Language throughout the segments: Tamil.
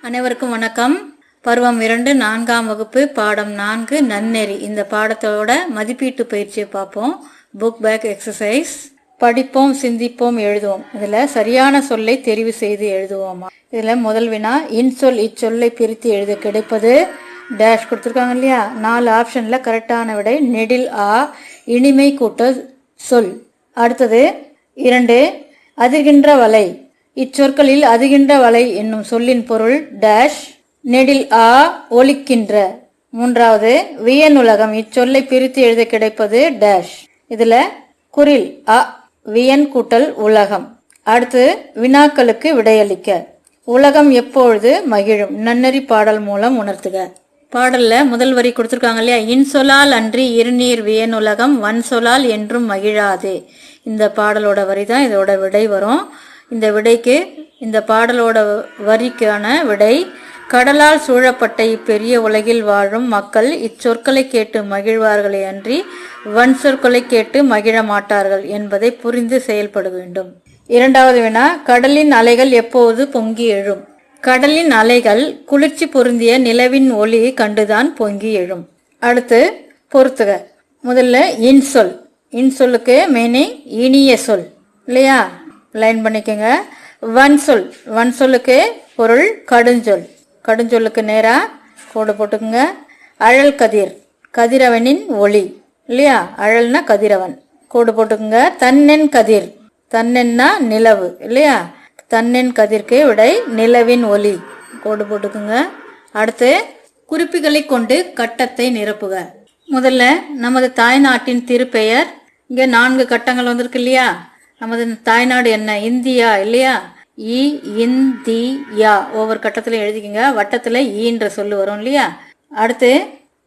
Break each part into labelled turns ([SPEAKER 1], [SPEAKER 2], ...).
[SPEAKER 1] அனைவருக்கும் வணக்கம். பருவம் 2 4ஆம் வகுப்பு பாடம் 4 நன்னெறி. இந்த பாடத்தோட மதிப்பீட்டு பயிற்சியை பார்ப்போம். Book back exercise. படிப்போம், சிந்திப்போம், எழுதுவோம். இதுல சரியான சொல்லை தெரிவு செய்து எழுதுவோமா. இதுல முதல் வினா, இன்சொல் இச்சொல்லை பிரித்து எழுத கிடைப்பது டேஷ் கொடுத்துருக்காங்க இல்லையா. 4 ஆப்ஷன்ல கரெக்டான விடை நெடில் ஆ, இனிமை கூட்ட சொல். அடுத்தது 2, அதிர்கின்ற வலை. இச்சொற்களில் அதிர்கின்ற வலை என்னும் சொல்லின் பொருள் டேஷ், நெடில் ஆ, ஒலிக்கின்ற. 3வது, வியனுலகம். இச்சொல்லை பிரித்து எழுத கிடைப்பது டேஷ். இதுல குறில் அ, வியன் கூட்டல் உலகம். அடுத்து வினாக்களுக்கு விடையளிக்க. உலகம் எப்பொழுது மகிழும். நன்னெறி பாடல் மூலம் உணர்த்துக. பாடல்ல முதல் வரி கொடுத்துருக்காங்க இல்லையா. இன்சொலால் அன்றி இருநீர் வியனுலகம் வன்சொலால் என்றும் மகிழாதே. இந்த பாடலோட வரி தான் இதோட விடை வரும். இந்த விடைக்கு, இந்த பாடலோட வரிக்கான விடை, கடலால் சூழப்பட்ட இப்பெரிய உலகில் வாழும் மக்கள் இச்சொற்களை கேட்டு மகிழ்வார்களே அன்றி வன் சொற்களை கேட்டு மகிழ மாட்டார்கள் என்பதை புரிந்து செயல்பட வேண்டும். 2வது வினா, கடலின் அலைகள் எப்போது பொங்கி எழும். கடலின் அலைகள் குளிர்ச்சி பொருந்திய நிலவின் ஒளி கண்டுதான் பொங்கி எழும். அடுத்து பொறுத்துக. முதல்ல இன்சொல். இன்சொல்லுக்கு மீனிங் இனிய சொல் இல்லையா, லைன் பண்ணிக்கோங்க. வன்சொல். வன்சொல்லுக்கு பொருள் கடுஞ்சொல். கடுஞ்சொல்லுக்கு நேரா கோடு போட்டுக்குங்க. அழல் கதிர், கதிரவனின் ஒளி இல்லையா, அழல்னா கதிரவன், கோடு போட்டுக்குங்க. தன்னென் கதிர், தன்னென்னா நிலவு இல்லையா, தன்னென் கதிர்க்கு விடை நிலவின் ஒளி, கோடு போட்டுக்குங்க. அடுத்து குறிப்புகளை கொண்டு கட்டத்தை நிரப்புக. முதல்ல நமது தாய்நாட்டின் திருப்பெயர். இங்க 4 கட்டங்கள் வந்திருக்கு இல்லையா. நமது தாய்நாடு என்ன, இந்தியா இல்லையா. இ, இந்தியா ஒவ்வொரு கட்டத்திலும் எழுதிக்கிங்க. வட்டத்துல ஈன்ற சொல்லு வரும் இல்லையா. அடுத்து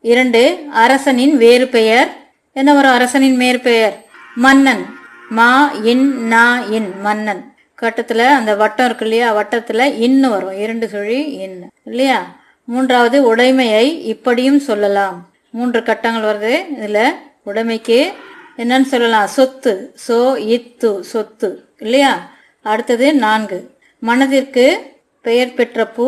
[SPEAKER 1] 2, அரசனின் வேறு பெயர். என்ன வரும் அரசனின் வேறு பெயர்? மன்னன். மா இன் நா இன், மன்னன். கட்டத்துல அந்த வட்டம் இருக்கு இல்லையா, வட்டத்துல இன்னு வரும், 2 சுழி இன்னு இல்லையா. 3வது உடைமையை இப்படியும் சொல்லலாம். 3 கட்டங்கள் வருது. இதுல உடைமைக்கு என்னன்னு சொல்லலாம், சொத்து. சோ இத்து, சொத்து இல்லையா. அடுத்தது 4, மனதிற்கு பெயர் பெற்ற பூ.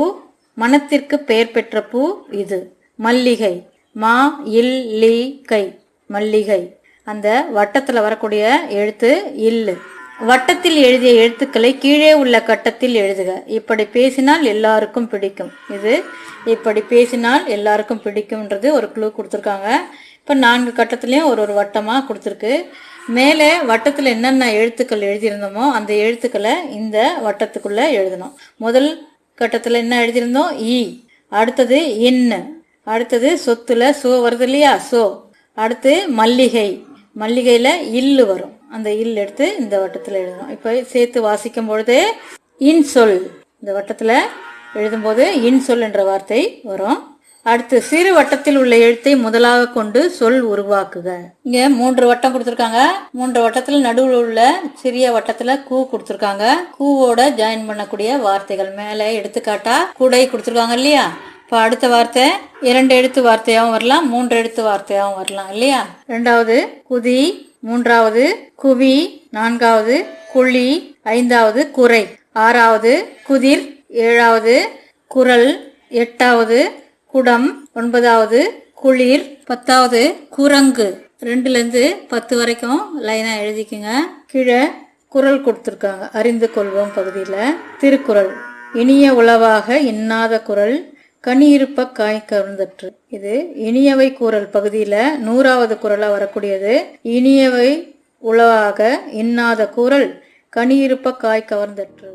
[SPEAKER 1] மனத்திற்கு பெயர் பெற்ற பூ இது மல்லிகை. மா இல் லி கை, மல்லிகை. அந்த வட்டத்துல வரக்கூடிய எழுத்து இல்லு. வட்டத்தில் எழுதிய எழுத்துக்களை கீழே உள்ள கட்டத்தில் எழுதுக. இப்படி பேசினால் எல்லாருக்கும் பிடிக்கும். இது இப்படி பேசினால் எல்லாருக்கும் பிடிக்கும்ன்றது ஒரு க்ளூ கொடுத்துருக்காங்க. இப்போ 4 கட்டத்துலேயும் ஒரு வட்டமாக கொடுத்துருக்கு. மேலே வட்டத்தில் என்னென்ன எழுத்துக்கள் எழுதியிருந்தோமோ அந்த எழுத்துக்களை இந்த வட்டத்துக்குள்ளே எழுதணும். முதல் கட்டத்தில் என்ன எழுதியிருந்தோம், ஈ. அடுத்தது இன்னு. அடுத்தது சொத்துல சோ வருது இல்லையா, சோ. அடுத்து மல்லிகை, மல்லிகையில் இல்லு வரும், அந்த இல் எடுத்து இந்த வட்டத்தில் எழுதணும். இப்போ சேர்த்து வாசிக்கும் பொழுது இன்சொல், இந்த வட்டத்தில் எழுதும்போது இன்சொல் என்ற வார்த்தை வரும். அடுத்து சிறு வட்டத்தில் உள்ள எழுத்தை முதலாக கொண்டு சொல் உருவாக்குக. இங்க 3 வட்டம் கொடுத்துருக்காங்க. 3 வட்டத்துல நடுவில் உள்ள சிறிய வட்டத்துல கூ கொடுத்துருக்காங்க. கூவோட ஜாயின் பண்ணக்கூடிய வார்த்தைகள். மேலே எடுத்துக்காட்டா குடை கொடுத்துருக்காங்க இல்லையா. இப்போ அடுத்த வார்த்தை 2 எழுத்து வார்த்தையாகவும் வரலாம், 3 எழுத்து வார்த்தையாகவும் வரலாம் இல்லையா. 2வது குதி, 3வது குவி, 4வது குழி, 5வது குறை, 6வது குதிர், 7வது குரல், 8வது குடம், 9வது குளிர், 10வது குரங்கு. 2லேருந்து 10 வரைக்கும் லைனா எழுதிக்குங்க. கீழே குரல் கொடுத்துருக்காங்க. அறிந்து கொள்வோம் பகுதியில் திருக்குறள். இனிய உளவாக இன்னாத குரல் கனி இருப்ப காய் கவர்ந்தற்று. இது இனியவை கூறல் பகுதியில் 100வது குரலாக வரக்கூடியது. இனியவை உளவாக இன்னாத கூறல் கனி இருப்ப காய் கவர்ந்தற்று.